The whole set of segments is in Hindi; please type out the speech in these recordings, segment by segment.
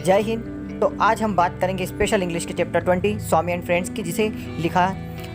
जय हिंद। तो आज हम बात करेंगे स्पेशल इंग्लिश के चैप्टर 20 स्वामी एंड फ्रेंड्स की, जिसे लिखा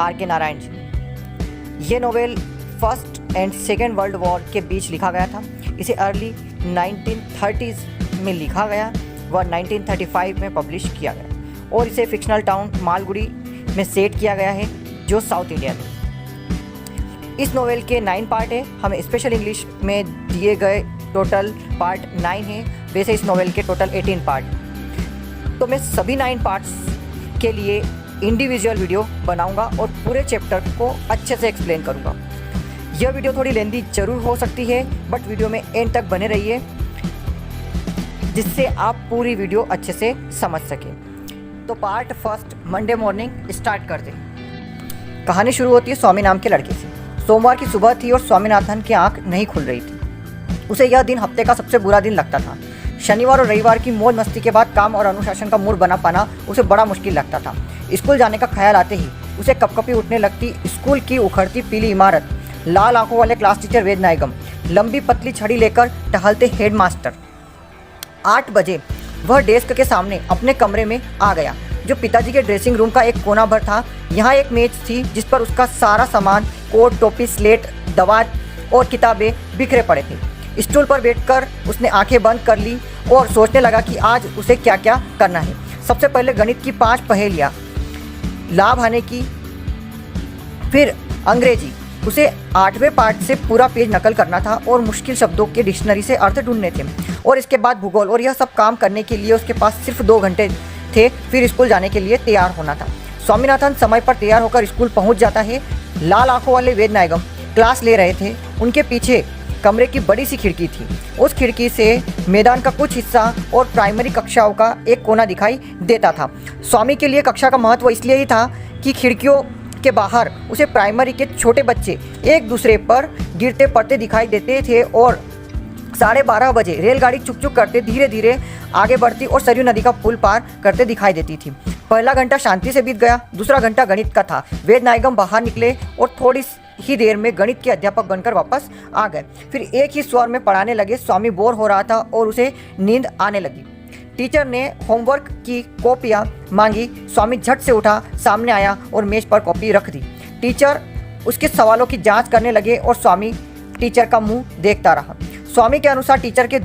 R.K. नारायण जी। ये novel first and second world war के बीच लिखा गया था। इसे अर्ली 1930s में लिखा गया व 1935 में पब्लिश किया गया और इसे फिक्शनल टाउन मालगुडी में सेट किया गया है जो साउथ इंडिया में। इस नोवेल के 9 पार्ट है। हमें स्पेशल इंग्लिश में दिए गए टोटल पार्ट 9 है। वैसे इस नोवेल के टोटल 18 पार्ट। तो मैं सभी 9 पार्ट्स के लिए इंडिविजुअल वीडियो बनाऊंगा और पूरे चैप्टर को अच्छे से एक्सप्लेन करूंगा। यह वीडियो थोड़ी लेंदी जरूर हो सकती है, बट वीडियो में एंड तक बने रहिए जिससे आप पूरी वीडियो अच्छे से समझ सकें। तो part first, Monday morning start करते हैं। कहानी शुरू होती है स्वामी नाम के लड़के से। सोमवार की सुबह थी और स्वामीनाथन की आंख नहीं खुल रही थी। उसे यह दिन हफ्ते का सबसे बुरा दिन लगता था। शनिवार और रविवार की मौज मस्ती के बाद काम और अनुशासन का मूड बना पाना उसे बड़ा मुश्किल लगता था। स्कूल जाने का ख्याल आते ही उसे कपकपी उठने लगती। स्कूल की उखड़ती पीली इमारत, लाल आंखों वाले क्लास टीचर वेद नायगम, लंबी पतली छड़ी लेकर टहलते हेडमास्टर। 8 बजे वह डेस्क के सामने अपने कमरे में आ गया जो पिताजी के ड्रेसिंग रूम का एक कोना भर था। यहाँ एक मेज थी जिस पर उसका सारा सामान, कोट, टोपी, स्लेट, दवा और किताबें बिखरे पड़े थे। स्टूल पर बैठकर उसने आंखें बंद कर ली और सोचने लगा कि आज उसे क्या क्या करना है। सबसे पहले गणित की 5 पहेलियाँ, लाभ आने की, फिर अंग्रेजी। उसे 8वें पार्ट से पूरा पेज नकल करना था और मुश्किल शब्दों के डिक्शनरी से अर्थ ढूंढने थे। और इसके बाद भूगोल। और यह सब काम करने के लिए उसके पास सिर्फ 2 घंटे थे। फिर स्कूल जाने के लिए तैयार होना था। स्वामीनाथन समय पर तैयार होकर स्कूल पहुंच जाता है। लाल आंखों वाले वेद नायगम क्लास ले रहे थे। उनके पीछे कमरे की बड़ी सी खिड़की थी। उस खिड़की से मैदान का कुछ हिस्सा और प्राइमरी कक्षाओं का एक कोना दिखाई देता था। स्वामी के लिए कक्षा का महत्व इसलिए ही था कि खिड़कियों के बाहर उसे प्राइमरी के छोटे बच्चे एक दूसरे पर गिरते पड़ते दिखाई देते थे। और 12:30 बजे रेलगाड़ी चुक चुक करते धीरे धीरे आगे बढ़ती और सरयू नदी का पुल पार करते दिखाई देती थी। पहला घंटा शांति से बीत गया। दूसरा घंटा गणित का था। वेद नायगम बाहर निकले और थोड़ी ही देर में गणित के अध्यापक बनकर वापस आ गए। फिर एक ही स्वर में पढ़ाने लगे। स्वामी बोर हो रहा था और उसे नींद आने लगी। टीचर ने होमवर्क की कॉपियाँ मांगी। स्वामी झट से उठा, सामने आया और मेज पर कॉपी रख दी। टीचर उसके सवालों की जांच करने लगे और स्वामी टीचर का मुंह देखता रहा। स्वामी के अनुसार टीचर की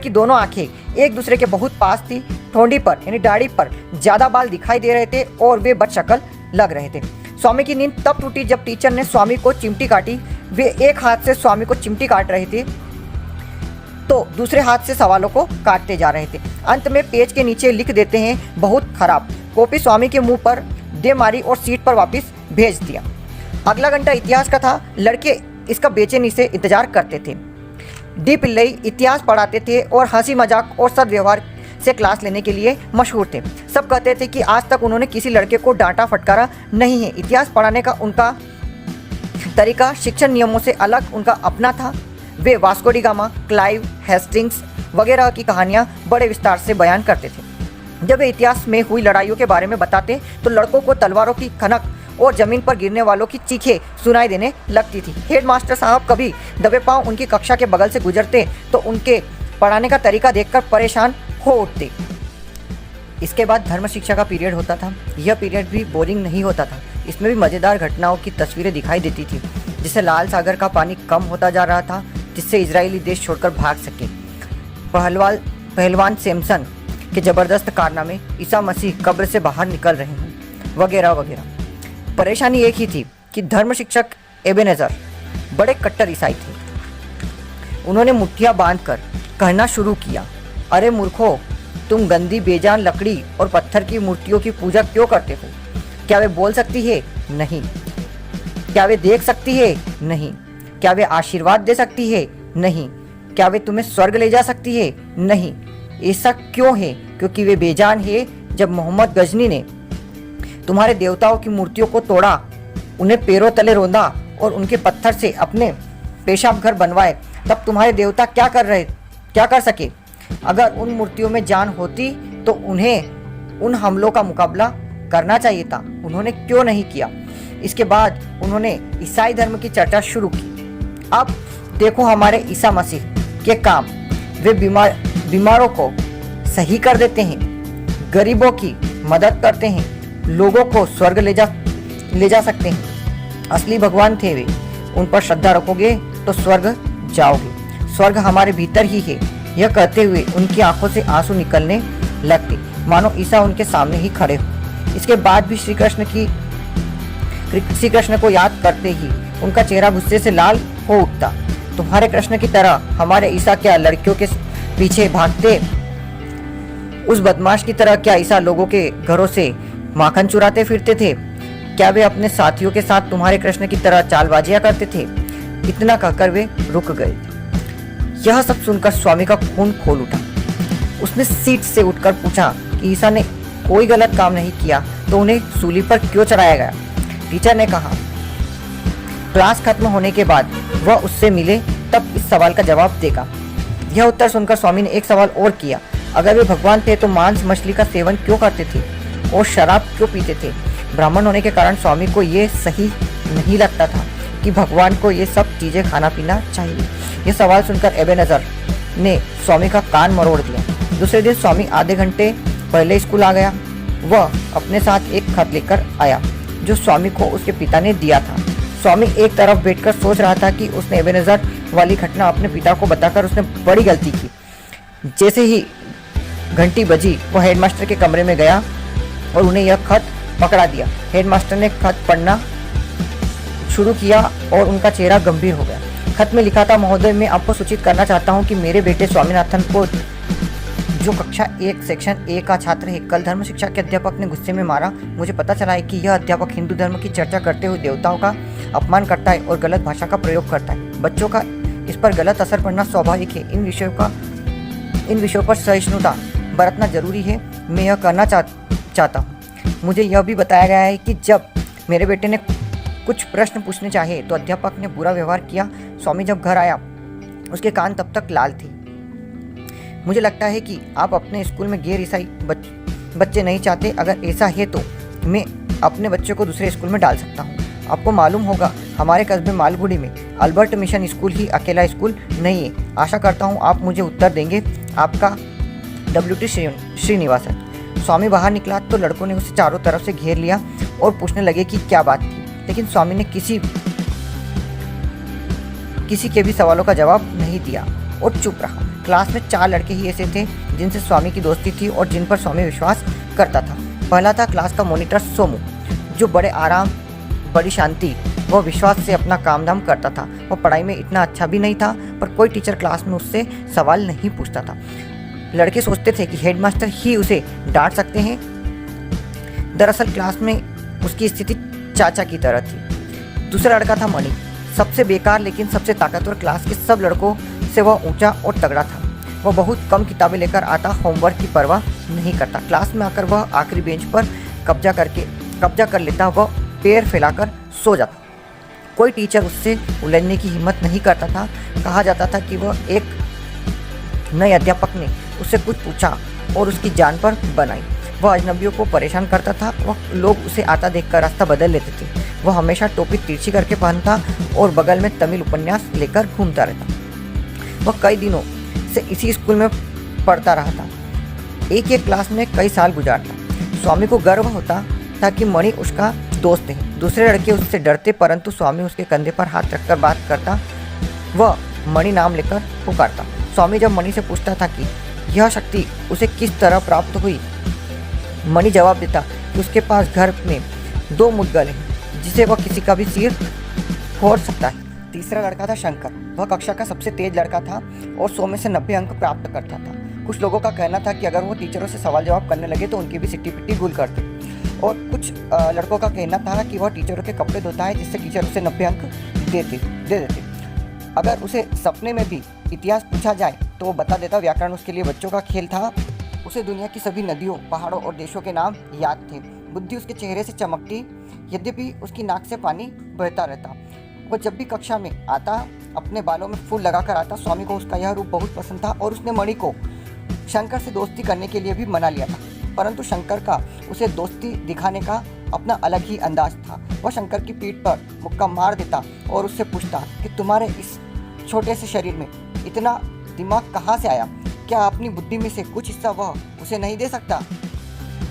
दोनों आंखें एक दूसरे के बहुत पास थी। ठोंडी पर यानी दाढ़ी पर ज़्यादा बाल दिखाई दे रहे थे और वे बदशक्ल लग रहे थे। स्वामी की नींद तब टूटी जब टीचर ने स्वामी को चिमटी काटी। वे एक हाथ से स्वामी को चिमटी काट रहे थे तो दूसरे हाथ से सवालों को काटते जा रहे थे। अंत में पेज के नीचे लिख देते हैं, बहुत खराब। कॉपी स्वामी के मुंह पर दे मारी और सीट पर वापस भेज दिया। अगला घंटा इतिहास का था। लड़के इसका बेचैनी से इंतजार करते थे। डी पिल्लई इतिहास पढ़ाते थे और हंसी मजाक और सद्व्यवहार से क्लास लेने के लिए मशहूर थे। सब कहते थे कि आज तक उन्होंने किसी लड़के को डांटा फटकारा नहीं है। इतिहास पढ़ाने का उनका तरीका शिक्षण नियमों से अलग उनका अपना था। वे Vasco da Gama, Clive, Hastings वगैरह की कहानियाँ बड़े विस्तार से बयान करते थे। जब वे इतिहास में हुई लड़ाइयों के बारे में बताते तो लड़कों को तलवारों की खनक और जमीन पर गिरने वालों की चीखें सुनाई देने लगती थी। हेडमास्टर साहब कभी दबे पांव उनकी कक्षा के बगल से गुजरते तो उनके पढ़ाने का तरीका देखकर परेशान हो उठते। इसके बाद धर्म शिक्षा का पीरियड होता था। यह पीरियड भी बोरिंग नहीं होता था। इसमें भी मज़ेदार घटनाओं की तस्वीरें दिखाई देती थी, जिससे लाल सागर का पानी कम होता जा रहा था, जिससे इजरायली देश छोड़कर भाग सके, पहलवान सैमसन के ज़बरदस्त कारनामे, ईसा मसीह कब्र से बाहर निकल रहे हैं, वगैरह वगैरह। परेशानी एक ही थी कि धर्म शिक्षक एबेनेज़र बड़े कट्टर ईसाई थे। उन्होंने मुट्ठियाँ बांधकर कहना शुरू किया, अरे मूर्खों, तुम गंदी बेजान लकड़ी और पत्थर की मूर्तियों की पूजा क्यों करते हो? क्या वे बोल सकती है? नहीं। क्या वे देख सकती है? नहीं। क्या वे आशीर्वाद दे सकती है? नहीं। क्या वे तुम्हें स्वर्ग ले जा सकती है? नहीं। ऐसा क्यों है? क्योंकि वे बेजान है। जब मोहम्मद गजनी ने तुम्हारे देवताओं की मूर्तियों को तोड़ा, उन्हें पैरों तले रौंदा और उनके पत्थर से अपने पेशाब घर बनवाए, तब तुम्हारे देवता क्या कर सके? अगर उन मूर्तियों में जान होती तो उन्हें उन हमलों का मुकाबला करना चाहिए था। उन्होंने क्यों नहीं किया? इसके बाद उन्होंने ईसाई धर्म की चर्चा शुरू की। अब देखो हमारे ईसा मसीह के काम। वे बीमारों को सही कर देते हैं, गरीबों की मदद करते हैं, लोगों को स्वर्ग ले जा सकते हैं। असली भगवान थे वे। उन पर श्रद्धा रखोगे तो स्वर्ग जाओगे। स्वर्ग हमारे भीतर ही है। यह कहते हुए उनकी आंखों से आंसू निकलने लगते, मानो ईसा उनके सामने ही खड़े हो। इसके बाद भी श्री कृष्ण को याद करते ही उनका चेहरा गुस्से से लाल हो उठता। तुम्हारे कृष्ण की तरह हमारे ईसा क्या लड़कियों के पीछे भागते? उस बदमाश की तरह क्या ईसा लोगों के घरों से माखन चुराते फिरते थे? क्या वे अपने साथियों के साथ तुम्हारे कृष्ण की तरह चालबाजियां करते थे? इतना कहकर वे रुक गए। यह सब सुनकर स्वामी का खून खोल उठा। उसने सीट से उठकर पूछा कि ईसा ने कोई गलत काम नहीं किया तो उन्हें सूली पर क्यों चढ़ाया गया? टीचर ने कहा। क्लास खत्म होने के बाद वह उससे मिले तब इस सवाल का जवाब देगा। यह उत्तर सुनकर स्वामी ने एक सवाल और किया। अगर वे भगवान थे तो मांस मछली का सेवन क्यों करते थे और शराब क्यों पीते थे? ब्राह्मण होने के कारण स्वामी को ये सही नहीं लगता था कि भगवान को ये सब चीजें खाना पीना चाहिए। यह सवाल सुनकर एबेनज़र ने स्वामी का कान मरोड़ दिया। दूसरे दिन स्वामी आधे घंटे पहले स्कूल आ गया। वह अपने साथ एक खत लेकर आया जो स्वामी को उसके पिता ने दिया था। स्वामी एक तरफ बैठकर सोच रहा था कि उसने एबेनज़र वाली घटना अपने पिता को बताकर उसने बड़ी गलती की। जैसे ही घंटी बजी वह हेडमास्टर के कमरे में गया और उन्हें यह खत पकड़ा दिया। हेडमास्टर ने खत पढ़ना शुरू किया और उनका चेहरा गंभीर हो गया। खत में लिखा था, महोदय, मैं आपको सूचित करना चाहता हूं कि मेरे बेटे स्वामीनाथन को, जो कक्षा 1 सेक्शन A का छात्र है, कल धर्म शिक्षा के अध्यापक ने गुस्से में मारा। मुझे पता चला है कि यह अध्यापक हिंदू धर्म की चर्चा करते हुए देवताओं का अपमान करता है और गलत भाषा का प्रयोग करता है। बच्चों का इस पर गलत असर पड़ना स्वाभाविक है। इन विषयों पर सहिष्णुता बरतना जरूरी है। मैं यह करना चाहता हूँ। मुझे यह भी बताया गया है कि जब मेरे बेटे ने कुछ प्रश्न पूछने चाहे तो अध्यापक ने बुरा व्यवहार किया। स्वामी जब घर आया उसके कान तब तक लाल थे। मुझे लगता है कि आप अपने स्कूल में गैर ईसाई बच्चे नहीं चाहते। अगर ऐसा है तो मैं अपने बच्चों को दूसरे स्कूल में डाल सकता हूँ। आपको मालूम होगा, हमारे कस्बे मालगुड़ी में अल्बर्ट मिशन स्कूल ही अकेला स्कूल नहीं है। आशा करता हूँ आप मुझे उत्तर देंगे। आपका WT श्रीनिवासन। स्वामी बाहर निकला तो लड़कों ने उसे चारों तरफ से घेर लिया और पूछने लगे कि क्या बात थी, लेकिन स्वामी ने किसी के भी सवालों का जवाब नहीं दिया और चुप रहा। क्लास में 4 लड़के ही ऐसे थे जिनसे स्वामी की दोस्ती थी और जिन पर स्वामी विश्वास करता था। पहला था क्लास का मॉनिटर सोमू, जो बड़े आराम, बड़ी शांति व विश्वास से अपना काम धाम करता था। वह पढ़ाई में इतना अच्छा भी नहीं था, पर कोई टीचर क्लास में उससे सवाल नहीं पूछता था। लड़के सोचते थे कि हेडमास्टर ही उसे डांट सकते हैं। दरअसल क्लास में उसकी स्थिति चाचा की तरह थी। दूसरा लड़का था मणि, सबसे बेकार लेकिन सबसे ताकतवर। क्लास के सब लड़कों से वह ऊंचा और तगड़ा था। वह बहुत कम किताबें लेकर आता, होमवर्क की परवाह नहीं करता। क्लास में आकर वह आखिरी बेंच पर कब्जा कर लेता। वह पैर फैलाकर सो जाता। कोई टीचर उससे उलझने की हिम्मत नहीं करता था। कहा जाता था कि वह एक नए अध्यापक ने उससे कुछ पूछा और उसकी जान पर बनाई। वह अजनबियों को परेशान करता था। वह लोग उसे आता देखकर रास्ता बदल लेते थे। वह हमेशा टोपी तिरछी करके पहनता और बगल में तमिल उपन्यास लेकर घूमता रहता। वह कई दिनों से इसी स्कूल में पढ़ता रहा था। एक क्लास में कई साल गुजारता। स्वामी को गर्व होता था कि मणि उसका दोस्त है। दूसरे लड़के उससे डरते, परंतु स्वामी उसके कंधे पर हाथ रखकर बात करता। वह मणि नाम लेकर पुकारता। स्वामी जब मणि से पूछता था कि यह शक्ति उसे किस तरह प्राप्त हुई, मणि जवाब देता कि उसके पास घर में 2 मुद्गल हैं जिसे वह किसी का भी सिर फोड़ सकता है। तीसरा लड़का था शंकर। वह कक्षा का सबसे तेज लड़का था और 100 में से 90 अंक प्राप्त करता था। कुछ लोगों का कहना था कि अगर वो टीचरों से सवाल जवाब करने लगे तो उनकी भी सिट्टी पिट्टी गुल करते, और कुछ लड़कों का कहना था कि वह टीचरों के कपड़े धोता है जिससे टीचर उसे 90 अंक दे देते। अगर उसे सपने में भी इतिहास पूछा जाए तो वो बता देता। व्याकरण उसके लिए बच्चों का खेल था। उसे दुनिया की सभी नदियों, पहाड़ों और देशों के नाम याद थे। बुद्धि उसके चेहरे से चमकती, यद्यपि उसकी नाक से पानी बहता रहता। वो जब भी कक्षा में आता अपने बालों में फूल लगाकर आता। स्वामी को उसका यह रूप बहुत पसंद था और उसने मणि को शंकर से दोस्ती करने के लिए भी मना लिया था, परंतु शंकर का उसे दोस्ती दिखाने का अपना अलग ही अंदाज था। वह शंकर की पीठ पर मुक्का मार देता और उससे पूछता कि तुम्हारे इस छोटे से शरीर में इतना दिमाग कहाँ से आया। क्या अपनी बुद्धि में से कुछ हिस्सा वह उसे नहीं दे सकता?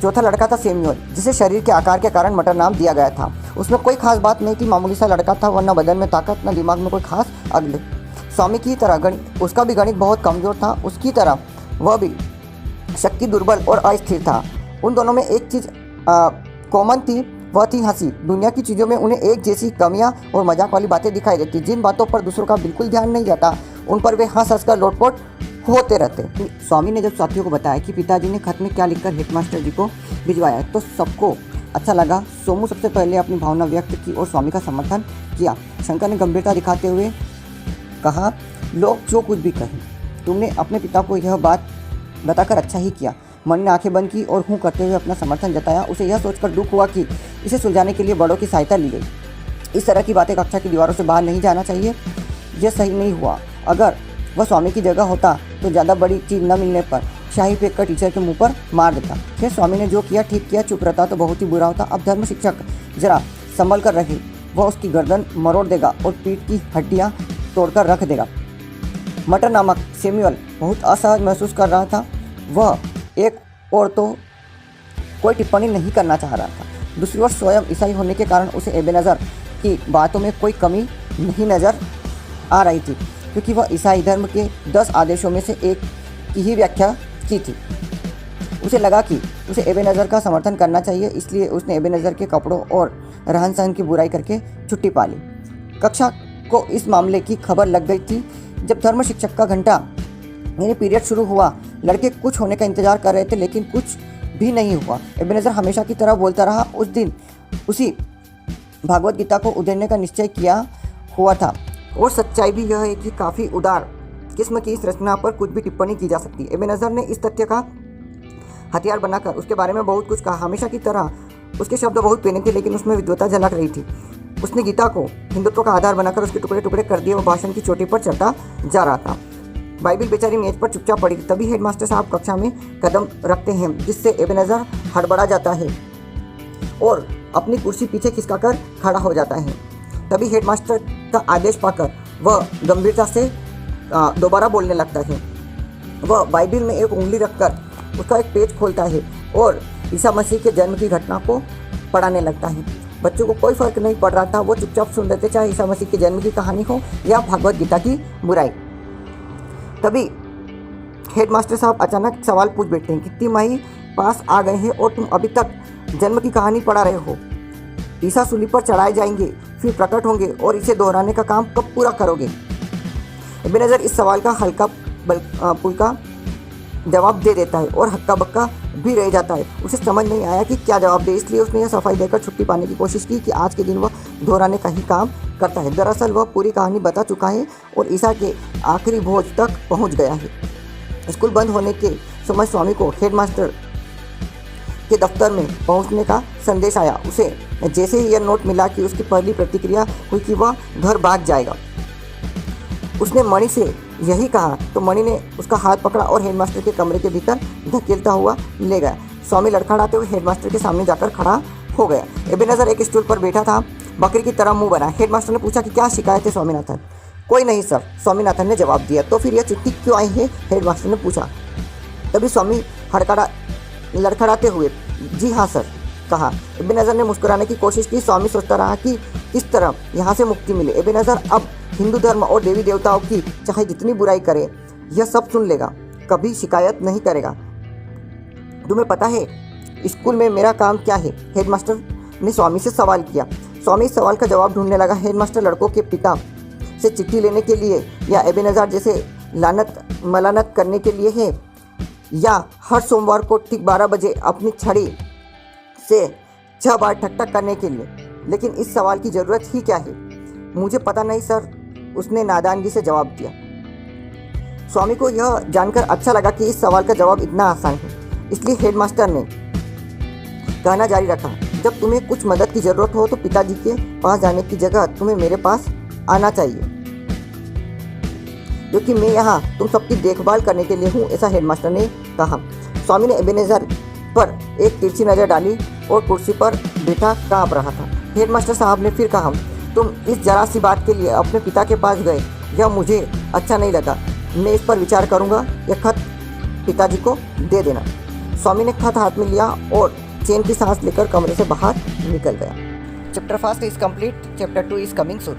चौथा लड़का था सैमुअल, जिसे शरीर के आकार के कारण मटर नाम दिया गया था। उसमें कोई खास बात नहीं थी, मामूली सा लड़का था, वरना बदन में ताकत न दिमाग में कोई खास अगले। स्वामी की तरह उसका भी गणित बहुत कमज़ोर था। उसकी तरह वह भी शक्ति दुर्बल और अस्थिर था। उन दोनों में एक चीज़ कॉमन थी, वह थी हंसी। दुनिया की चीज़ों में उन्हें एक जैसी कमियां और मजाक वाली बातें दिखाई देती। जिन बातों पर दूसरों का बिल्कुल ध्यान नहीं जाता उन पर वे हंस कर लोटपोट होते रहते। स्वामी ने जब साथियों को बताया कि पिताजी ने खत में क्या लिखकर हेडमास्टर जी को भिजवाया तो सबको अच्छा लगा। सोमू सबसे पहले अपनी भावना व्यक्त की और स्वामी का समर्थन किया। शंकर ने गंभीरता दिखाते हुए कहा, लोग जो कुछ भी कहें, तुमने अपने पिता को यह बात बताकर अच्छा ही किया। मन ने आंखें बंद की और हूँ करते हुए अपना समर्थन जताया। उसे यह सोचकर दुख हुआ कि इसे सुलझाने के लिए बड़ों की सहायता ली गई। इस तरह की बातें कक्षा की दीवारों से बाहर नहीं जाना चाहिए। यह सही नहीं हुआ। अगर वह स्वामी की जगह होता तो ज़्यादा बड़ी चीज़ न मिलने पर शाही फेंक कर टीचर के मुंह पर मार देता। फिर स्वामी ने जो किया ठीक किया, चुप रहता तो बहुत ही बुरा होता। अब धर्म शिक्षक जरा संभल कर रहे, वह उसकी गर्दन मरोड़ देगा और पीठ की हड्डियाँ तोड़कर रख देगा। मटर नामक सैमुअल बहुत असहज महसूस कर रहा था। वह एक और तो कोई टिप्पणी नहीं करना चाह रहा था। दूसरी ओर स्वयं ईसाई होने के कारण उसे एबेनेज़र की बातों में कोई कमी नहीं नज़र आ रही थी, क्योंकि वह ईसाई धर्म के 10 आदेशों में से एक की ही व्याख्या की थी। उसे लगा कि उसे एबेनेज़र का समर्थन करना चाहिए, इसलिए उसने एबेनेज़र के कपड़ों और रहन सहन की बुराई करके छुट्टी पा ली। कक्षा को इस मामले की खबर लग गई थी। जब धर्म शिक्षक का घंटा यानी पीरियड शुरू हुआ, लड़के कुछ होने का इंतजार कर रहे थे, लेकिन कुछ भी नहीं हुआ। एबेनेज़र हमेशा की तरह बोलता रहा। उस दिन उसी भागवत गीता को उधेड़ने का निश्चय किया हुआ था, और सच्चाई भी यह है कि काफ़ी उदार किस्म की इस रचना पर कुछ भी टिप्पणी की जा सकती है। एबेनेज़र ने इस तथ्य का हथियार बनाकर उसके बारे में बहुत कुछ कहा। हमेशा की तरह उसके शब्द बहुत पेने थे, लेकिन उसमें विद्वता झलक रही थी। उसने गीता को हिंदुत्व का आधार बनाकर उसके टुकड़े टुकड़े कर दिए और भाषण की चोटी पर चढ़ता जा रहा था। बाइबिल बेचारी मेज पर चुपचाप पड़ी। तभी हेडमास्टर साहब कक्षा में कदम रखते हैं, जिससे एबेनेज़र हड़बड़ा जाता है और अपनी कुर्सी पीछे खिसकाकर खड़ा हो जाता है। तभी हेडमास्टर का आदेश पाकर वह गंभीरता से दोबारा बोलने लगता है। वह बाइबिल में एक उंगली रखकर उसका एक पेज खोलता है और ईसा मसीह के जन्म की घटना को पढ़ाने लगता है। बच्चों को कोई फर्क नहीं पड़ रहा था, वो चुपचाप सुन रहे थे, चाहे ईसा मसीह के जन्म की कहानी हो या भागवत गीता की बुराई। तभी हेडमास्टर साहब अचानक सवाल पूछ बैठते हैं कि तिमाही पास आ गए हैं और तुम अभी तक जन्म की कहानी पढ़ा रहे हो। ईसा सूली पर चढ़ाए जाएंगे, फिर प्रकट होंगे, और इसे दोहराने का काम कब पूरा करोगे? एबेनेज़र इस सवाल का हल्का फुल्का जवाब दे देता है और हक्का बक्का भी रह जाता है। उसे समझ नहीं आया कि क्या जवाब दे, इसलिए उसने यह सफाई देकर छुट्टी पाने की कोशिश की कि आज के दिन वह दोहराने का ही काम करता है। दरअसल वह पूरी कहानी बता चुका है और ईसा के आखिरी भोज तक पहुंच गया है। स्कूल बंद होने के समय स्वामी को हेडमास्टर के दफ्तर में पहुंचने का संदेश आया। उसे जैसे ही यह नोट मिला कि उसकी पहली प्रतिक्रिया हुई कि वह घर भाग जाएगा। उसने मणि से यही कहा तो मणि ने उसका हाथ पकड़ा और हेडमास्टर के कमरे के भीतर धकेलता हुआ ले गया। स्वामी लड़खड़ाते हुए हेडमास्टर के सामने जाकर खड़ा हो गया। एबेनेज़र एक स्टूल पर बैठा था, बकरी की तरह मुंह बना। हेडमास्टर ने पूछा कि क्या शिकायत है स्वामीनाथन? कोई नहीं सर, स्वामीनाथन ने जवाब दिया। तो फिर यह चिट्ठी क्यों आई है? हेडमास्टर ने पूछा। तभी स्वामी लड़खड़ाते हुए जी हाँ सर कहा। एबेनेज़र ने मुस्कुराने की कोशिश की। स्वामी सोचता रहा कि किस तरह यहाँ से मुक्ति मिले। एबेनेज़र अब हिंदू धर्म और देवी देवताओं की चाहे जितनी बुराई करे, यह सब सुन लेगा, कभी शिकायत नहीं करेगा। तुम्हें पता है स्कूल में मेरा काम क्या है? हेडमास्टर ने स्वामी से सवाल किया। स्वामी इस सवाल का जवाब ढूंढने लगा। हेडमास्टर लड़कों के पिता से चिट्ठी लेने के लिए या एबेनेज़र जैसे मलानत करने के लिए है, या हर सोमवार को ठीक 12 बजे अपनी छड़ी से 6 बार ठक करने के लिए? लेकिन इस सवाल की ज़रूरत ही क्या है? मुझे पता नहीं सर, उसने नादानगी से जवाब दिया। स्वामी को यह जानकर अच्छा लगा कि इस सवाल का जवाब इतना आसान है, इसलिए हेडमास्टर ने कहना जारी रखा, जब तुम्हें कुछ मदद की ज़रूरत हो तो पिताजी के पास जाने की जगह तुम्हें मेरे पास आना चाहिए, क्योंकि मैं यहाँ तुम सबकी देखभाल करने के लिए हूँ, ऐसा हेडमास्टर ने कहा। स्वामी ने एबेनेज़र पर एक तिरछी नज़र डाली और कुर्सी पर बैठा काँप रहा था। हेडमास्टर साहब ने फिर कहा, तुम इस जरा सी बात के लिए अपने पिता के पास गए, यह मुझे अच्छा नहीं लगा। मैं इस पर विचार करूंगा। यह खत पिताजी को दे देना। स्वामी ने खत हाथ में लिया और चैन की सांस लेकर कमरे से बाहर निकल गया। Chapter 1 is complete, chapter 2 is coming soon.